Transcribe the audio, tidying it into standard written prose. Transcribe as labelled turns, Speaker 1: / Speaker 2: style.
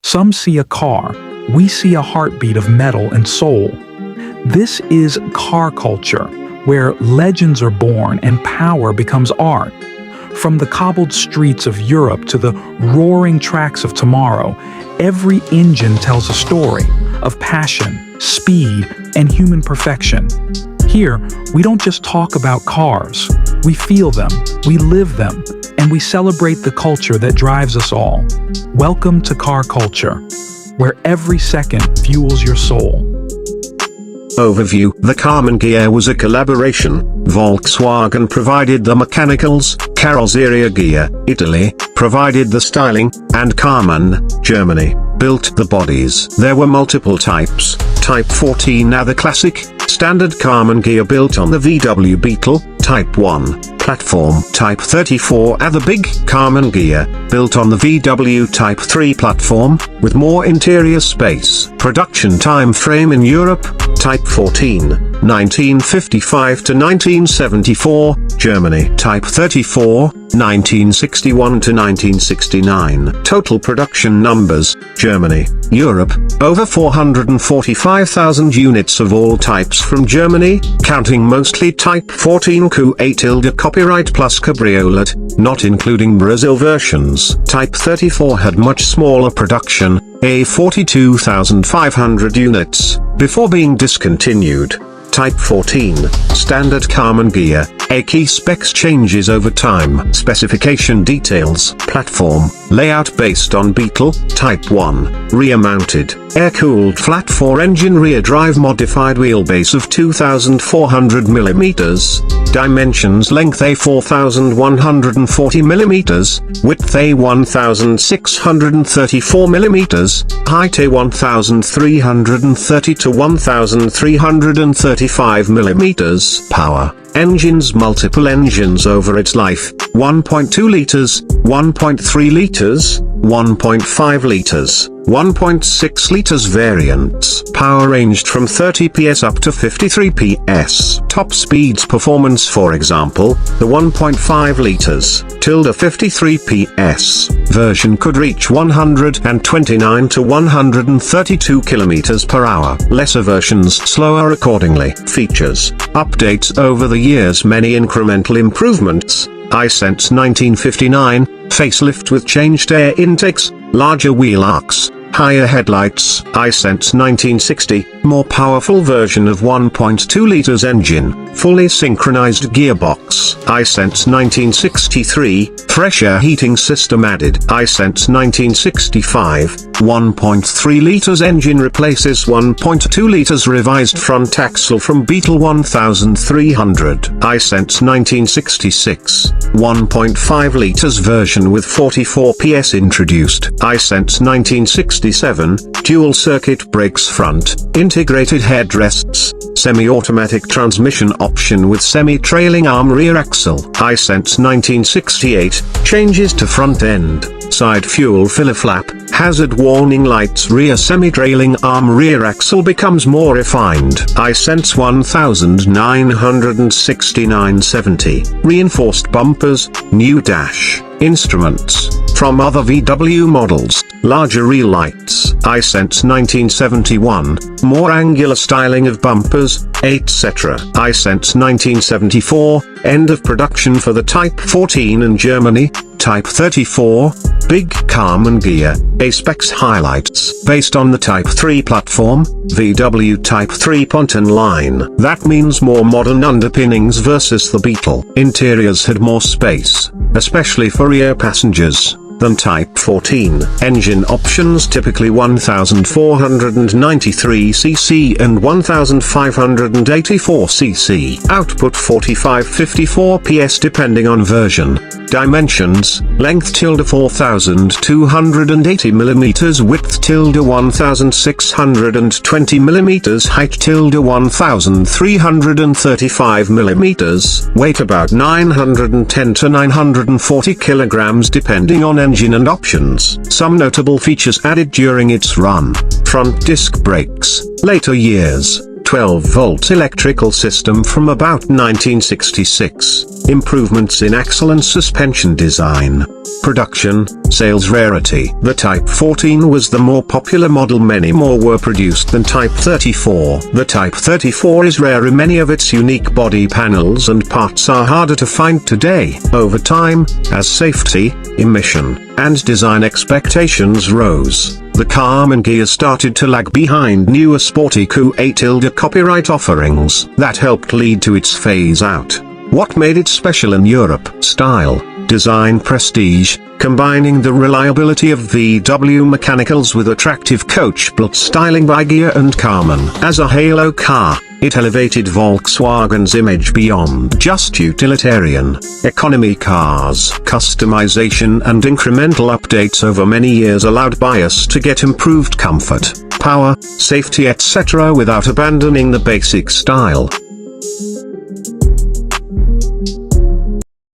Speaker 1: Some see a car, we see a heartbeat of metal and soul. This is car culture, where legends are born and power becomes art. From the cobbled streets of Europe to the roaring tracks of tomorrow, every engine tells a story of passion, speed, and human perfection. Here, we don't just talk about cars. We feel them, we live them, and we celebrate the culture that drives us all. Welcome to Car Culture, where every second fuels your soul.
Speaker 2: Overview: The Karmann gear was a collaboration. Volkswagen provided the mechanicals, Carrozzeria Gear, Italy, provided the styling, and Karmann, Germany, built the bodies. There were multiple types. Type 14 are the classic, standard Karmann gear built on the VW Beetle, Type 1, platform. Type 34 are the big Karmann gear, built on the VW Type 3 platform, with more interior space. Production time frame in Europe: Type 14, 1955 to 1974, Germany. Type 34, 1961 to 1969. Total production numbers: Germany, Europe, over 445,000 units of all types from Germany, counting mostly Type 14 Q8 copyright plus cabriolet, not including Brazil versions. Type 34 had much smaller production, 42,500 units, before being discontinued. Type 14, standard Karmann gear, key specs changes over time. Specification details: platform, layout based on Beetle, Type 1, rear-mounted, air-cooled flat 4-engine rear drive, modified wheelbase of 2,400 mm, dimensions: length A 4,140 mm, width A 1,634 mm, height A 1,330 to 1,335 mm. Power: engines: multiple engines over its life, 1.2 liters, 1.3 liters, 1.5 liters, 1.6 liters variants. Power ranged from 30 PS up to 53 PS. Top speeds: performance, for example, the 1.5 liters, 53 PS version could reach 129 to 132 kilometers per hour. Lesser versions slower accordingly. Features: updates over the years, many incremental improvements. iSense 1959, facelift with changed air intakes, larger wheel arcs, higher headlights. iSense 1960, more powerful version of 1.2 liters engine, fully synchronized gearbox. iSense 1963, fresh air heating system added. iSense 1965, 1.3 liters engine replaces 1.2 liters revised front axle from Beetle 1300. iSense 1966, 1.5 liters version with 44 PS introduced. iSense 1967, dual circuit brakes front, integrated headrests, semi-automatic transmission option with semi-trailing arm rear axle. iSense 1968, changes to front end, side fuel filler flap, hazard warning lights, rear semi-trailing arm rear axle becomes more refined. iSense 1969-70, reinforced bumpers, new dash, instruments, from other VW models, larger rear lights. iSense 1971, more angular styling of bumpers, etc. iSense 1974, end of production for the Type 14 in Germany. Type 34, big Karmann gear, A-specs highlights. Based on the Type 3 platform, VW Type 3 Ponton line. That means more modern underpinnings versus the Beetle. Interiors had more space, especially for rear passengers, than Type 14. Engine options: typically 1493 cc and 1584 cc. Output 45-54 PS depending on version. Dimensions: length 4,280 mm, width 1,620 mm, height 1,335 mm, weight about 910 to 940 kilograms depending on engine and options. Some notable features added during its run: front disc brakes, later years, 12-volt electrical system from about 1966. Improvements in excellent suspension design. Production, sales rarity. The Type 14 was the more popular model. Many more were produced than Type 34. The Type 34 is rare in many of its unique body panels and parts are harder to find today. Over time, as safety, emission, and design expectations rose, the Carmen Ghia started to lag behind newer sporty Q8 copyright offerings that helped lead to its phase out. What made it special in Europe? Style, design, prestige, combining the reliability of VW mechanicals with attractive coach-built styling by Ghia and Carmen. As a halo car, it elevated Volkswagen's image beyond just utilitarian. Economy cars. Customization and incremental updates over many years allowed buyers to get improved comfort, power, safety etc. without abandoning the basic style.